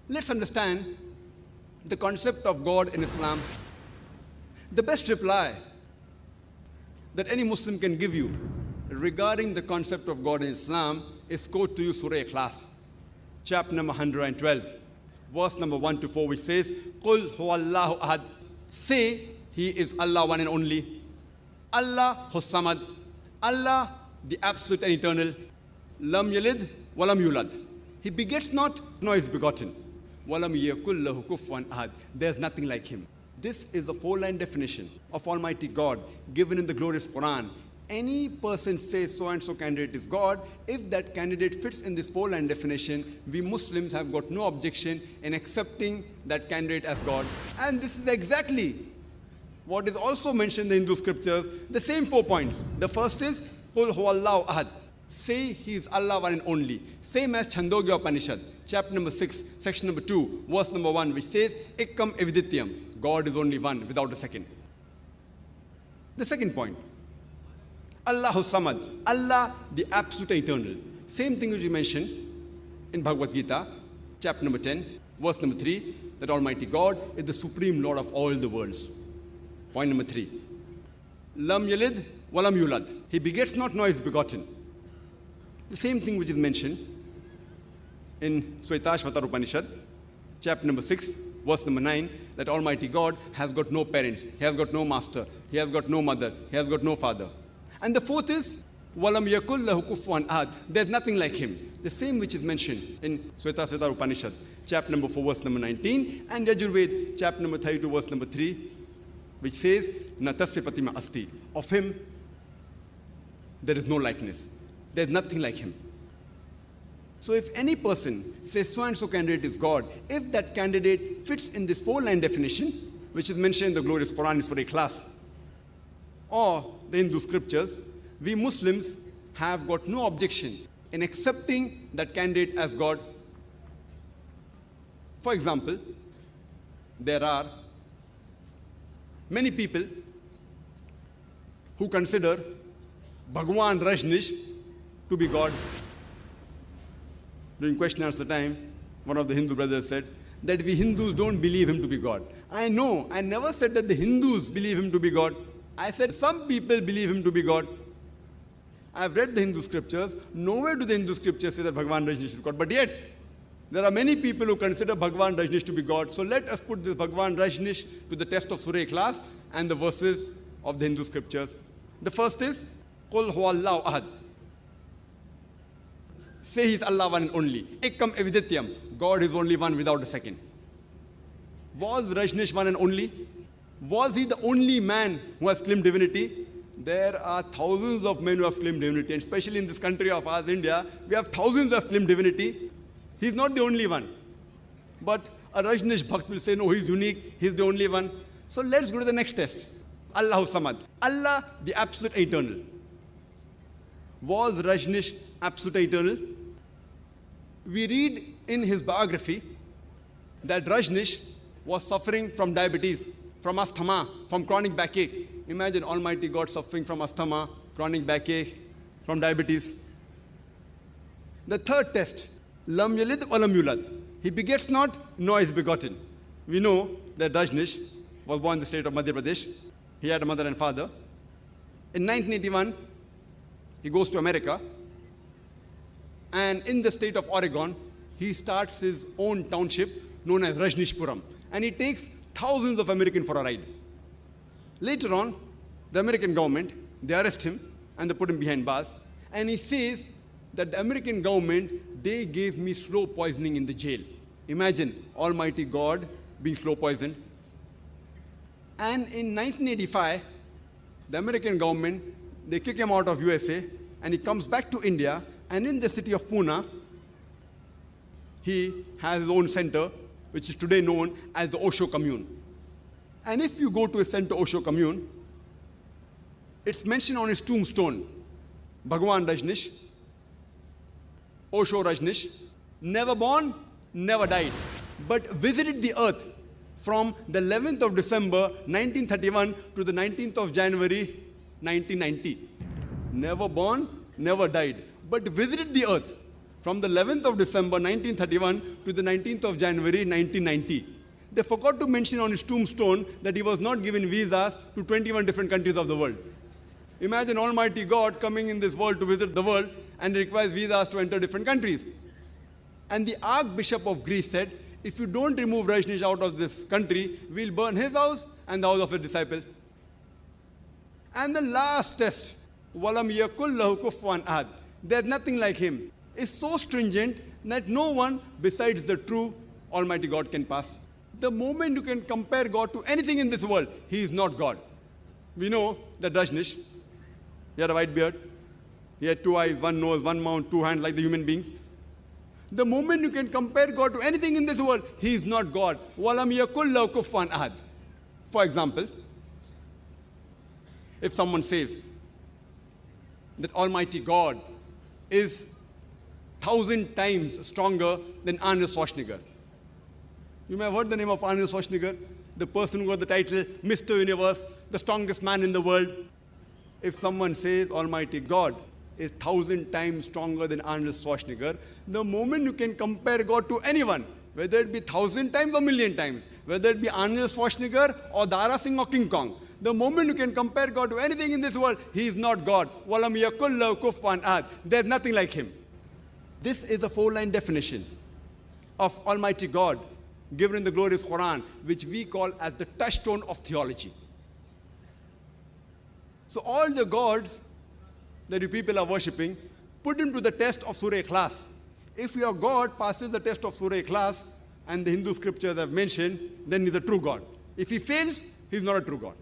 Let's understand the concept of God in Islam. The best reply that any Muslim can give you regarding the concept of God in Islam is quote to you Surah Ikhlas, chapter number 112, verse number 1 to 4, which says, Qul huwallahu ahad. Say, He is Allah one and only. Allah Hus-Samad. Allah, the absolute and eternal. Lam yalid walam yulad. He begets not, nor is begotten. Walam yakul lahu kufuwan ahad. There's nothing like Him. This is the four-line definition of Almighty God given in the glorious Quran. Any person says so-and-so candidate is God, if that candidate fits in this four-line definition, we Muslims have got no objection in accepting that candidate as God. And this is exactly what is also mentioned in the Hindu scriptures, the same 4 points. The first is, Qul huwallahu ahad. Say He is Allah one and only. Same as Chandogya Upanishad, chapter number 6, section number 2, verse number 1, which says, Ekkam evidityam. God is only one, without a second. The second point, Allah Hus-Samad. Allah, the absolute eternal. Same thing which we mentioned in Bhagavad Gita, chapter number 10, verse number 3, that Almighty God is the supreme Lord of all the worlds. Point number 3, Lam yalid walam yulad. He begets not, nor is begotten. The same thing which is mentioned in Swetashvatar Upanishad, chapter number 6, verse number 9, that Almighty God has got no parents, He has got no master, He has got no mother, He has got no father. And the fourth is, Walam yakul lahu kufuwan ahad. There's nothing like Him. The same which is mentioned in Swetashvatar Upanishad, chapter number 4, verse number 19, and Yajurved, chapter number 32, verse number 3, which says, Natasya Pratima Asti. Of Him, there is no likeness. There's nothing like Him. So if any person says so-and-so candidate is God, if that candidate fits in this four-line definition, which is mentioned in the glorious Quran in Surah Ikhlas, or the Hindu scriptures, we Muslims have got no objection in accepting that candidate as God. For example, there are many people who consider Bhagwan Rajneesh to be God. During question and answer time, one of the Hindu brothers said that we Hindus don't believe Him to be God. I know, I never said that the Hindus believe Him to be God. I said some people believe Him to be God. I've read the Hindu scriptures. Nowhere do the Hindu scriptures say that Bhagwan Rajneesh is God. But yet, there are many people who consider Bhagwan Rajneesh to be God. So let us put this Bhagwan Rajneesh to the test of Surah Ikhlas and the verses of the Hindu scriptures. The first is, Qul huwallahu ahad. Say He is Allah one and only. Ekkam evidityam. God is only one, without a second. Was Rajneesh one and only? Was he the only man who has claimed divinity? There are thousands of men who have claimed divinity, and especially in this country of ours, India, we have thousands who have claimed divinity. He's not the only one. But a Rajneesh Bhakt will say, no, he's unique, he's the only one. So let's go to the next test. Allah Samad. Allah, the absolute eternal. Was Rajneesh absolute eternal? We read in his biography that Rajneesh was suffering from diabetes, from asthma, from chronic backache. Imagine Almighty God suffering from asthma, chronic backache, from diabetes. The third test, Lam yalid walam yulad. He begets not, nor is begotten. We know that Rajneesh was born in the state of Madhya Pradesh. He had a mother and father. In 1981, he goes to America. And in the state of Oregon, he starts his own township known as Rajneeshpuram. And he takes thousands of Americans for a ride. Later on, the American government, they arrest him and they put him behind bars. And he says that the American government, they gave me slow poisoning in the jail. Imagine Almighty God being slow poisoned. And in 1985, the American government, they kick him out of USA and he comes back to India, and in the city of Pune, he has his own center, which is today known as the Osho Commune. And if you go to his center, Osho Commune, it's mentioned on his tombstone, Bhagwan Rajneesh, Osho Rajneesh, never born, never died, but visited the earth from the 11th of December 1931 to the 19th of January 1990. Never born, never died, but visited the earth from the 11th of December 1931 to the 19th of January 1990. They forgot to mention on his tombstone that he was not given visas to 21 different countries of the world. Imagine Almighty God coming in this world to visit the world and requires visas to enter different countries. And the Archbishop of Greece said, if you don't remove Rajneesh out of this country, we'll burn his house and the house of his disciple. And the last test, Walam yakul lahu kufuwan ahad. There's nothing like him. It's so stringent that no one besides the true Almighty God can pass. The moment you can compare God to anything in this world, he is not God. We know that Rajneesh, he had a white beard. He had 2 eyes, 1 nose, 1 mouth, 2 hands like the human beings. The moment you can compare God to anything in this world, he is not God. Walam yakul lahu kufuwan ahad. For example, if someone says that Almighty God is 1,000 times stronger than Arnold Schwarzenegger. You may have heard the name of Arnold Schwarzenegger, the person who got the title Mr. Universe, the strongest man in the world. If someone says Almighty God is 1,000 times stronger than Arnold Schwarzenegger, the moment you can compare God to anyone, whether it be 1,000 times or 1,000,000 times, whether it be Arnold Schwarzenegger or Dara Singh or King Kong, the moment you can compare God to anything in this world, he is not God. Walam yakul lahu kufuwan ahad. There's nothing like him. This is a 4-line definition of Almighty God given in the glorious Quran, which we call as the touchstone of theology. So all the gods that you people are worshipping, put him to the test of Surah Ikhlas. If your God passes the test of Surah Ikhlas, and the Hindu scriptures have mentioned, then he's a true God. If he fails, he's not a true God.